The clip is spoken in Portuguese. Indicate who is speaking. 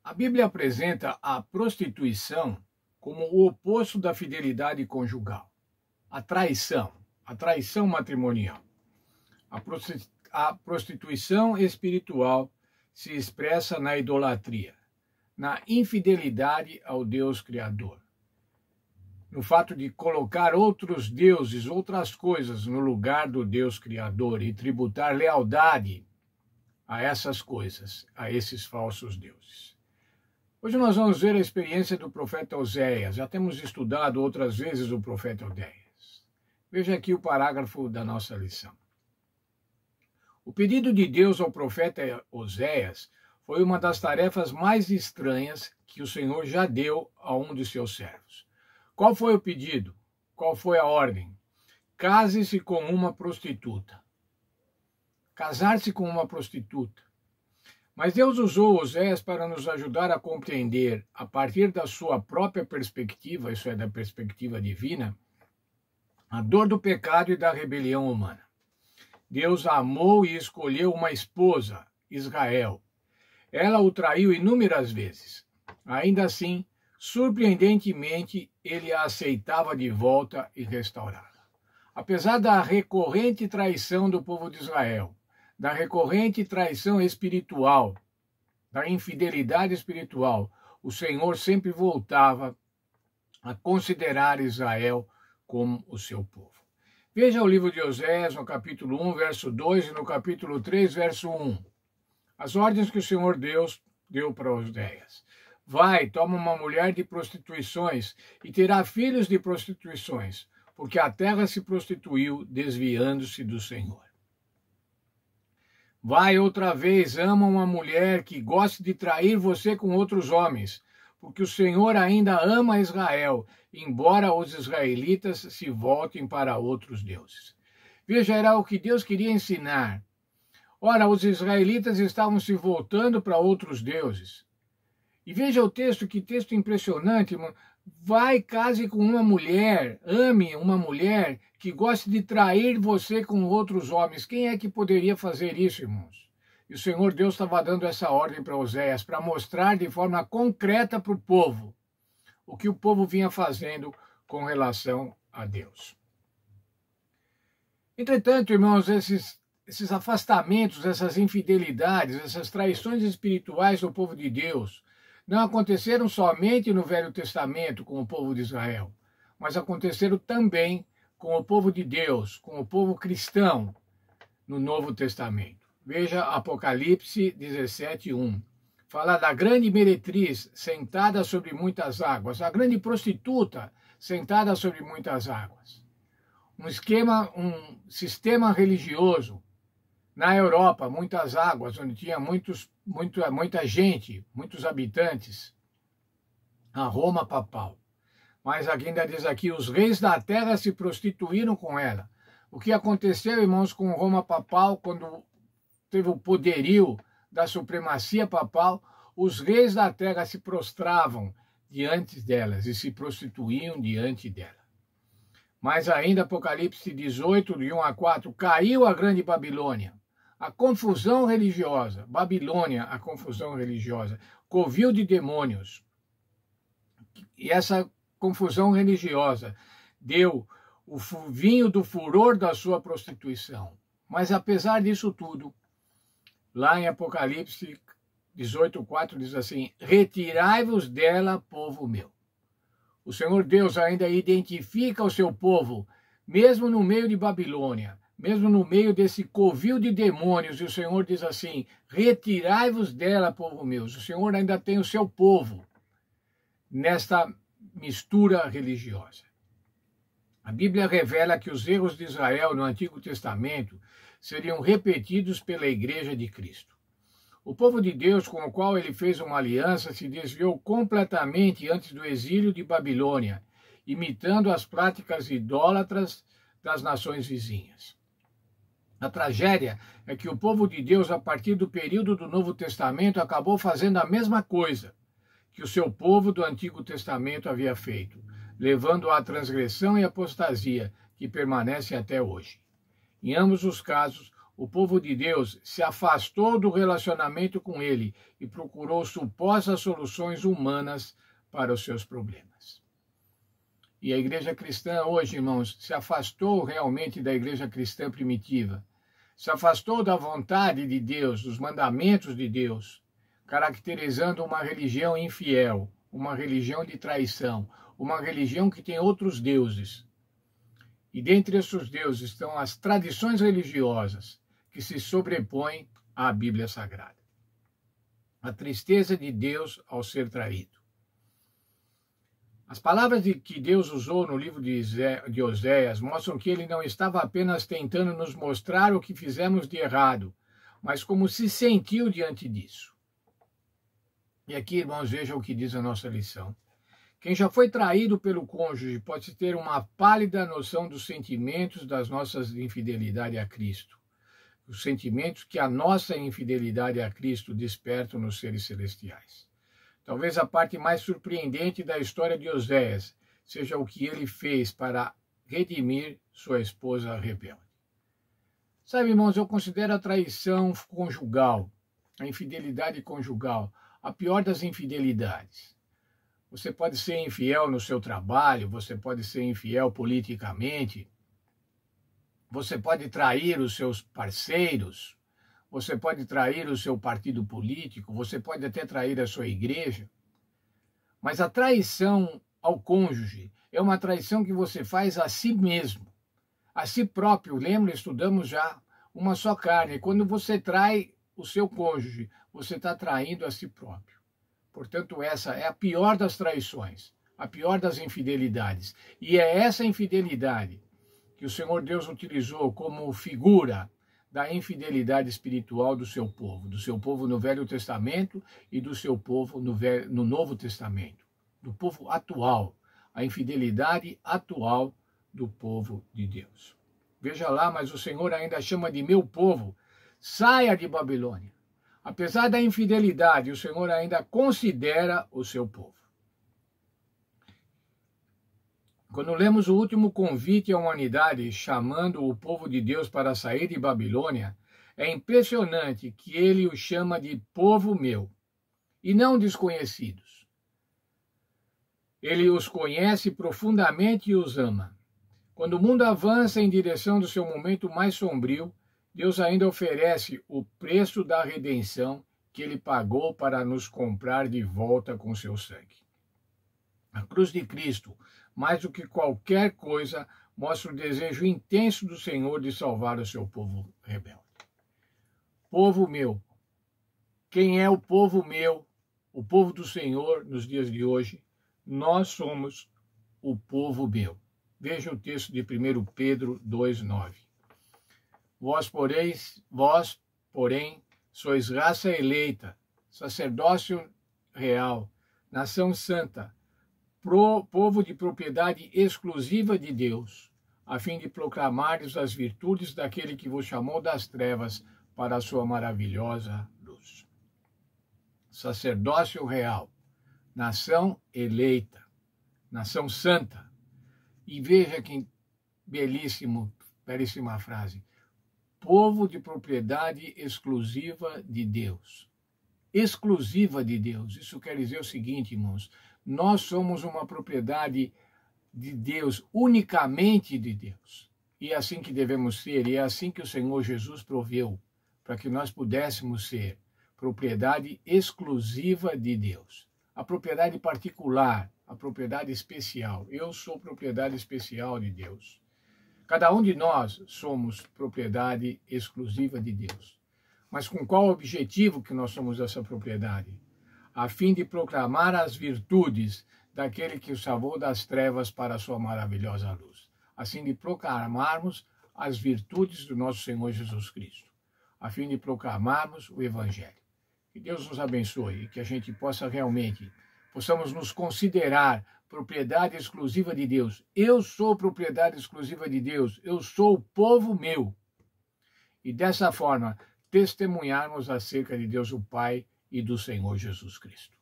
Speaker 1: A Bíblia apresenta a prostituição como o oposto da fidelidade conjugal. A traição matrimonial. A prostituição espiritual se expressa na idolatria, na infidelidade ao Deus Criador, no fato de colocar outros deuses, outras coisas no lugar do Deus Criador e tributar lealdade a essas coisas, a esses falsos deuses. Hoje nós vamos ver a experiência do profeta Oséias. Já temos estudado outras vezes o profeta Oséias. Veja aqui o parágrafo da nossa lição. O pedido de Deus ao profeta Oséias foi uma das tarefas mais estranhas que o Senhor já deu a um de seus servos. Qual foi o pedido? Qual foi a ordem? Case-se com uma prostituta. Casar-se com uma prostituta. Mas Deus usou Oséias para nos ajudar a compreender, a partir da sua própria perspectiva, isso é, da perspectiva divina, a dor do pecado e da rebelião humana. Deus amou e escolheu uma esposa, Israel. Ela o traiu inúmeras vezes. Ainda assim, surpreendentemente, ele a aceitava de volta e restaurava. Apesar da recorrente traição do povo de Israel, da recorrente traição espiritual, da infidelidade espiritual, o Senhor sempre voltava a considerar Israel como o seu povo. Veja o livro de Oséias, no capítulo 1, verso 2, e no capítulo 3, verso 1. As ordens que o Senhor Deus deu para Oséias. Vai, toma uma mulher de prostituições e terá filhos de prostituições, porque a terra se prostituiu, desviando-se do Senhor. Vai outra vez, ama uma mulher que goste de trair você com outros homens, porque o Senhor ainda ama Israel, embora os israelitas se voltem para outros deuses. Veja, era o que Deus queria ensinar. Ora, os israelitas estavam se voltando para outros deuses. E veja o texto, que texto impressionante, irmão. Vai, case com uma mulher, ame uma mulher que goste de trair você com outros homens. Quem é que poderia fazer isso, irmãos? E o Senhor Deus estava dando essa ordem para Oséias, para mostrar de forma concreta para o povo o que o povo vinha fazendo com relação a Deus. Entretanto, irmãos, esses afastamentos, essas infidelidades, essas traições espirituais do povo de Deus, não aconteceram somente no Velho Testamento com o povo de Israel, mas aconteceram também com o povo de Deus, com o povo cristão no Novo Testamento. Veja Apocalipse 17:1. Fala da grande meretriz sentada sobre muitas águas, a grande prostituta sentada sobre muitas águas. Um sistema religioso. Na Europa, muitas águas, onde tinha muita gente, muitos habitantes, a Roma papal. Mas ainda diz aqui, os reis da terra se prostituíram com ela. O que aconteceu, irmãos, com Roma papal, quando teve o poderio da supremacia papal, os reis da terra se prostravam diante delas e se prostituíam diante dela. Mas ainda Apocalipse 18, de 1 a 4, caiu a grande Babilônia. A confusão religiosa, Babilônia, a confusão religiosa, covil de demônios. E essa confusão religiosa deu o vinho do furor da sua prostituição. Mas apesar disso tudo, lá em Apocalipse 18:4 diz assim, retirai-vos dela, povo meu. O Senhor Deus ainda identifica o seu povo, mesmo no meio de Babilônia, mesmo no meio desse covil de demônios, e o Senhor diz assim, retirai-vos dela, povo meu. O Senhor ainda tem o seu povo nesta mistura religiosa. A Bíblia revela que os erros de Israel no Antigo Testamento seriam repetidos pela Igreja de Cristo. O povo de Deus, com o qual ele fez uma aliança, se desviou completamente antes do exílio de Babilônia, imitando as práticas idólatras das nações vizinhas. A tragédia é que o povo de Deus, a partir do período do Novo Testamento, acabou fazendo a mesma coisa que o seu povo do Antigo Testamento havia feito, levando à transgressão e apostasia que permanece até hoje. Em ambos os casos, o povo de Deus se afastou do relacionamento com ele e procurou supostas soluções humanas para os seus problemas. E a igreja cristã hoje, irmãos, se afastou realmente da igreja cristã primitiva. Se afastou da vontade de Deus, dos mandamentos de Deus, caracterizando uma religião infiel, uma religião de traição, uma religião que tem outros deuses. E dentre esses deuses estão as tradições religiosas que se sobrepõem à Bíblia Sagrada. A tristeza de Deus ao ser traído. As palavras que Deus usou no livro de Oséias mostram que ele não estava apenas tentando nos mostrar o que fizemos de errado, mas como se sentiu diante disso. E aqui, irmãos, vejam o que diz a nossa lição. Quem já foi traído pelo cônjuge pode ter uma pálida noção dos sentimentos das nossas infidelidades a Cristo. Os sentimentos que a nossa infidelidade a Cristo desperta nos seres celestiais. Talvez a parte mais surpreendente da história de Oséias seja o que ele fez para redimir sua esposa rebelde. Sabe, irmãos, eu considero a traição conjugal, a infidelidade conjugal, a pior das infidelidades. Você pode ser infiel no seu trabalho, você pode ser infiel politicamente, você pode trair os seus parceiros, você pode trair o seu partido político, você pode até trair a sua igreja. Mas a traição ao cônjuge é uma traição que você faz a si mesmo, a si próprio. Lembra, estudamos já, uma só carne. Quando você trai o seu cônjuge, você está traindo a si próprio. Portanto, essa é a pior das traições, a pior das infidelidades. E é essa infidelidade que o Senhor Deus utilizou como figura da infidelidade espiritual do seu povo no Velho Testamento e do seu povo no Novo Testamento, do povo atual, a infidelidade atual do povo de Deus. Veja lá, mas o Senhor ainda chama de meu povo, saia de Babilônia. Apesar da infidelidade, o Senhor ainda considera o seu povo. Quando lemos o último convite à humanidade, chamando o povo de Deus para sair de Babilônia, é impressionante que ele o chama de povo meu, e não desconhecidos. Ele os conhece profundamente e os ama. Quando o mundo avança em direção do seu momento mais sombrio, Deus ainda oferece o preço da redenção que ele pagou para nos comprar de volta com seu sangue. A cruz de Cristo, mais do que qualquer coisa, mostra o desejo intenso do Senhor de salvar o seu povo rebelde. Povo meu. Quem é o povo meu? O povo do Senhor nos dias de hoje? Nós somos o povo meu. Veja o texto de 1 Pedro 2,9. Vós, porém, sois raça eleita, sacerdócio real, nação santa, povo de propriedade exclusiva de Deus, a fim de proclamardes as virtudes daquele que vos chamou das trevas para a sua maravilhosa luz. Sacerdócio real, nação eleita, nação santa. E veja que belíssima frase. Povo de propriedade exclusiva de Deus. Exclusiva de Deus. Isso quer dizer o seguinte, irmãos. Nós somos uma propriedade de Deus, unicamente de Deus. E é assim que devemos ser, e é assim que o Senhor Jesus proveu, para que nós pudéssemos ser propriedade exclusiva de Deus. A propriedade particular, a propriedade especial. Eu sou propriedade especial de Deus. Cada um de nós somos propriedade exclusiva de Deus. Mas com qual objetivo que nós somos essa propriedade? A fim de proclamar as virtudes daquele que o salvou das trevas para a sua maravilhosa luz. Assim de proclamarmos as virtudes do nosso Senhor Jesus Cristo. A fim de proclamarmos o Evangelho. Que Deus nos abençoe e que a gente possamos nos considerar propriedade exclusiva de Deus. Eu sou propriedade exclusiva de Deus. Eu sou o povo meu. E dessa forma, testemunharmos acerca de Deus o Pai e do Senhor Jesus Cristo.